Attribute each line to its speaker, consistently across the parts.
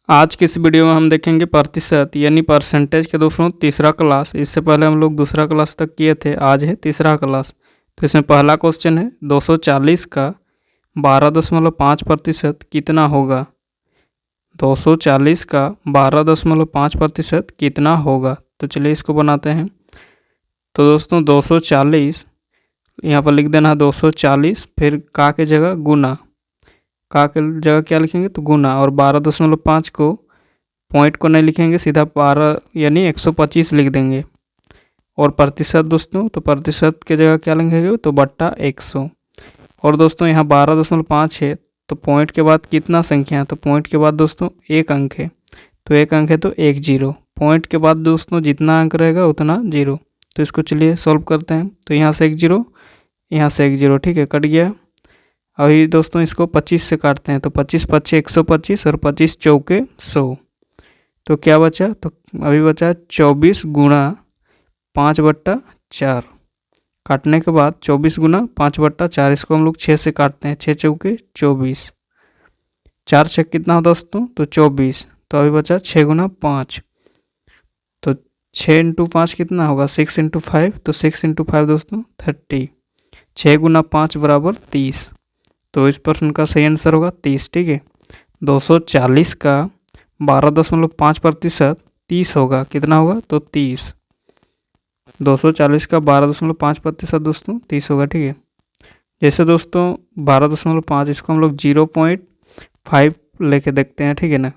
Speaker 1: आज की इस वीडियो में हम देखेंगे प्रतिशत यानी परसेंटेज के दोस्तों तीसरा क्लास। इससे पहले हम लोग दूसरा क्लास तक किए थे, आज है तीसरा क्लास। तो इसमें पहला क्वेश्चन है 240 का 12.5% कितना होगा। 240 का 12.5% कितना होगा। तो चलिए इसको बनाते हैं। तो दोस्तों 240 यहाँ पर लिख देना है 240, फिर का के जगह गुना, का के जगह क्या लिखेंगे तो गुना, और 12.5 को पॉइंट को नहीं लिखेंगे, सीधा 12 यानी 125 लिख देंगे। और प्रतिशत दोस्तों, तो प्रतिशत के जगह क्या लिखेंगे तो बट्टा 100। और दोस्तों यहाँ 12.5 है तो पॉइंट के बाद कितना संख्या है, तो पॉइंट के बाद दोस्तों एक अंक है, तो एक अंक है तो एक जीरो। पॉइंट के बाद दोस्तों जितना अंक रहेगा उतना जीरो। तो इसको चलिए सॉल्व करते हैं। तो यहाँ से एक जीरो, यहाँ से एक जीरो, ठीक है, कट गया। अभी दोस्तों इसको 25 से काटते हैं, तो 25 पच्चे 125 और 25 चौके 100। तो क्या बचा, तो अभी बचा 24 गुणा 5/4। काटने के बाद 24 गुणा 5/4, इसको हम लोग 6 से काटते हैं, 6 चौके 24, 4 छः कितना हो दोस्तों तो 24। तो अभी बचा 6 गुणा 5, तो 6 इंटू 5 कितना होगा 6 इंटू 5, तो 6 इंटू 5 दोस्तों 30। 6 गुणा 5 बराबर 30। तो इस प्रश्न का सही आंसर होगा 30, ठीक है। 240 का 12.5% 30 होगा, कितना होगा तो 30। 240 का 12.5% दोस्तों 30 होगा, ठीक है। जैसे दोस्तों 12.5 इसको हम लोग 0.5 लेके देखते हैं, ठीक है ना।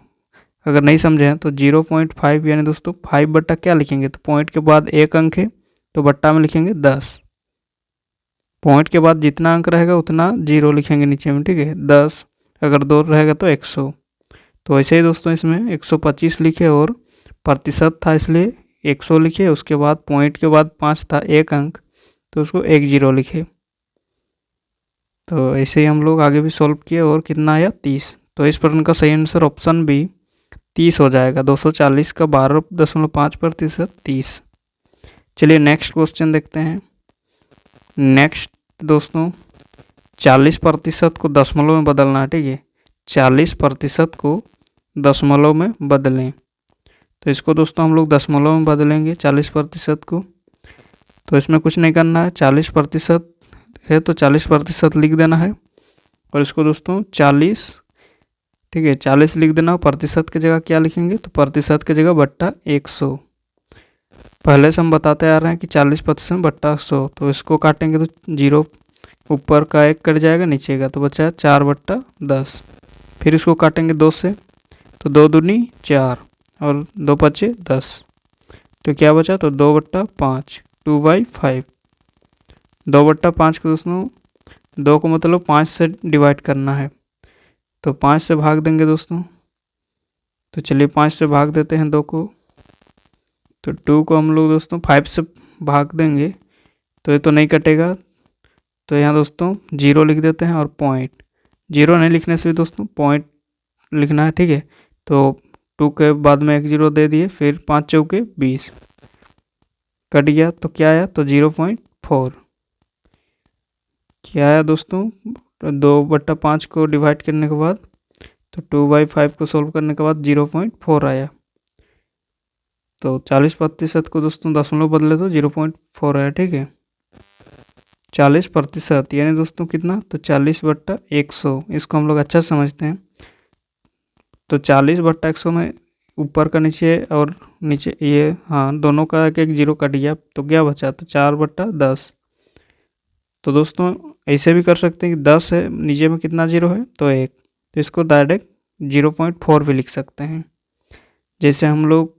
Speaker 1: अगर नहीं समझे हैं तो 0.5 यानी दोस्तों 5 बट्टा क्या लिखेंगे, तो पॉइंट के बाद एक अंक है तो बट्टा में लिखेंगे 10। पॉइंट के बाद जितना अंक रहेगा उतना जीरो लिखेंगे नीचे में, ठीक है। 10 अगर 2 रहेगा तो 100। तो ऐसे ही दोस्तों इसमें 125 लिखे और प्रतिशत था इसलिए 100 लिखे, उसके बाद पॉइंट के बाद 5 था एक अंक तो उसको एक जीरो लिखे। तो ऐसे ही हम लोग आगे भी सॉल्व किए और कितना आया 30। तो इस प्रश्न का सही आंसर ऑप्शन बी 30 हो जाएगा। 240 का 12.5% 30। चलिए नेक्स्ट क्वेश्चन देखते हैं। नेक्स्ट दोस्तों 40% को दशमलव में बदलना है, ठीक है। 40% को दशमलव में बदलें। तो इसको दोस्तों हम लोग दशमलव में बदलेंगे 40% को। तो इसमें कुछ नहीं करना है, 40% है तो 40% लिख देना है। और इसको दोस्तों 40, ठीक है, 40 लिख देना। प्रतिशत की जगह क्या लिखेंगे, तो प्रतिशत की जगह बट्टा 100। पहले से हम बताते आ रहे हैं कि 40% बट्टा 100। तो इसको काटेंगे तो जीरो, ऊपर का एक कट जाएगा, नीचे का, तो बचा 4/10। फिर इसको काटेंगे 2 से, तो 2 दूनी 4 और 2 पचे 10। तो क्या बचा, तो 2/5, 2/5। 2/5 को दोस्तों 2 को मतलब 5 से डिवाइड करना है, तो 5 से भाग देंगे दोस्तों। तो चलिए 5 से भाग देते हैं 2 को। तो 2 को हम लोग दोस्तों 5 से भाग देंगे तो ये तो नहीं कटेगा, तो यहाँ दोस्तों 0 लिख देते हैं और पॉइंट। 0 नहीं लिखने से भी दोस्तों पॉइंट लिखना है, ठीक है। तो 2 के बाद में एक 0 दे दिए, फिर 5 चौके 20, कट गया। तो क्या आया, तो 0.4। क्या आया दोस्तों, 2/5 को डिवाइड करने के बाद, तो 2/5 को सोल्व करने के बाद 0.4 आया। तो 40% को दोस्तों दशमलव बदले तो 0.4 आया, ठीक है। 40% यानी दोस्तों कितना, तो 40/100। इसको हम लोग अच्छा समझते हैं। तो 40/100 में ऊपर का नीचे और नीचे ये, हाँ, दोनों का एक एक जीरो कट गया, तो क्या बचा, तो 4/10। तो दोस्तों ऐसे भी कर सकते हैं कि 10 है, नीचे में कितना जीरो है तो 1, तो इसको डायरेक्ट 0.4 भी लिख सकते हैं। जैसे हम लोग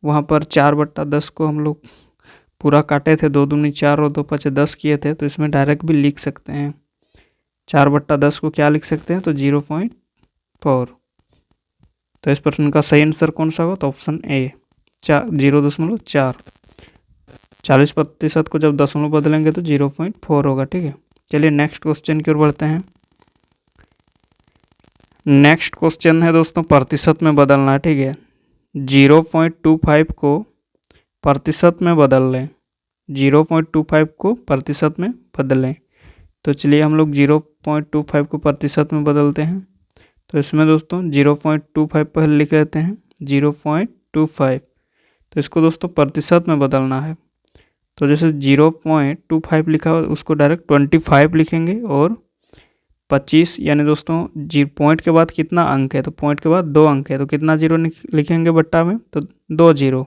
Speaker 1: वहाँ पर 4/10 को हम लोग पूरा काटे थे, 2 दूनी 4 और 2 पचे 10 किए थे, तो इसमें डायरेक्ट भी लिख सकते हैं। 4/10 को क्या लिख सकते हैं, तो 0.4। तो इस प्रश्न का सही आंसर कौन सा होगा, तो ऑप्शन ए 0.4। 40% को जब दशमलव बदलेंगे तो 0.4 होगा, ठीक है। चलिए नेक्स्ट क्वेश्चन की ओर बढ़ते हैं। नेक्स्ट क्वेश्चन है दोस्तों प्रतिशत में बदलना है, ठीक है। 0.25 को प्रतिशत में बदल लें। 0.25 को प्रतिशत में बदलें। तो चलिए हम लोग 0.25 को प्रतिशत में बदलते हैं। तो इसमें दोस्तों 0.25 पहले लिख लेते हैं, 0.25। तो इसको दोस्तों प्रतिशत में बदलना है, तो जैसे 0.25 लिखा हुआ उसको डायरेक्ट 25 लिखेंगे, और 25 यानी दोस्तों जी पॉइंट के बाद कितना अंक है, तो पॉइंट के बाद 2 अंक है, तो कितना जीरो लिखेंगे बट्टा में, तो 2 जीरो,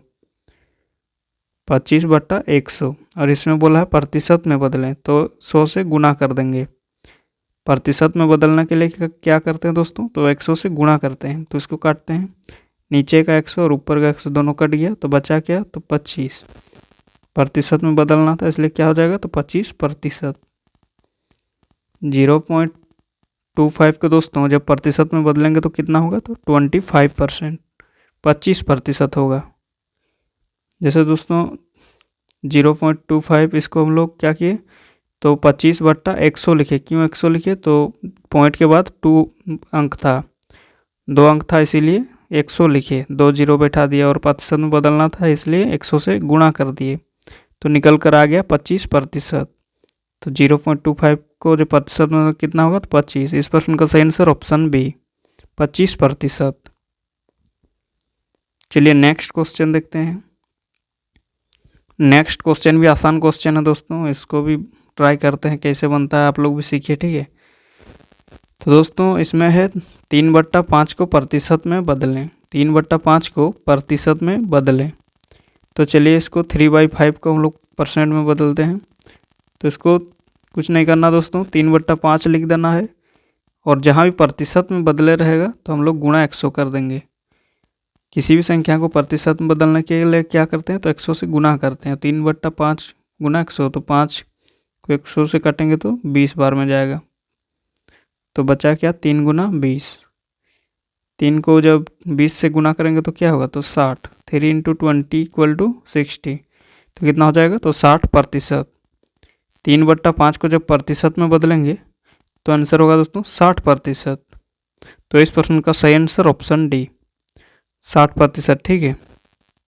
Speaker 1: 25/100। और इसमें बोला है प्रतिशत में बदलें, तो 100 से गुना कर देंगे। प्रतिशत में बदलने के लिए क्या करते हैं दोस्तों, तो 100 से गुणा करते हैं, तो इसको काटते हैं, नीचे का 100 और ऊपर का 100 दोनों कट गया, तो बचा क्या, तो 25। प्रतिशत में बदलना था इसलिए क्या हो जाएगा, तो 25%। 0.25 को दोस्तों जब प्रतिशत में बदलेंगे तो कितना होगा, तो 25%, 25% होगा। जैसे दोस्तों 0.25 इसको हम लोग क्या किए, तो 25/100 लिखे। क्यों 100 लिखे, तो पॉइंट के बाद 2 अंक था, 2 अंक था, इसीलिए 100 लिखे, 2 जीरो बैठा दिया, और प्रतिशत में बदलना था इसलिए 100 से गुणा कर दिए, तो निकल कर आ गया 25%। तो 0.25 को जो प्रतिशत में कितना होगा, तो 25। इस प्रश्न का सही आंसर ऑप्शन बी, 25%। चलिए नेक्स्ट क्वेश्चन देखते हैं। नेक्स्ट क्वेश्चन भी आसान क्वेश्चन है दोस्तों, इसको भी ट्राई करते हैं कैसे बनता है, आप लोग भी सीखिए, ठीक है। तो दोस्तों इसमें है 3/5 को प्रतिशत में बदलें, 3/5 को प्रतिशत में बदलें। तो चलिए इसको 3/5 को हम लोग परसेंट में बदलते हैं। तो इसको कुछ नहीं करना दोस्तों, 3/5 लिख देना है, और जहाँ भी प्रतिशत में बदले रहेगा तो हम लोग गुणा 100 कर देंगे। किसी भी संख्या को प्रतिशत में बदलने के लिए क्या करते हैं, तो 100 से गुणा करते हैं। 3/5 गुणा 100, तो 5 को 100 से काटेंगे तो 20 बार में जाएगा, तो बचा क्या, 3 गुना 20। 3 को जब 20 से गुना करेंगे तो क्या होगा, तो 60। 3 × 20 = 60, तो कितना हो जाएगा, तो 60%। 3/5 को जब प्रतिशत में बदलेंगे तो आंसर होगा दोस्तों 60%। तो इस प्रश्न का सही आंसर ऑप्शन डी, 60%, ठीक है।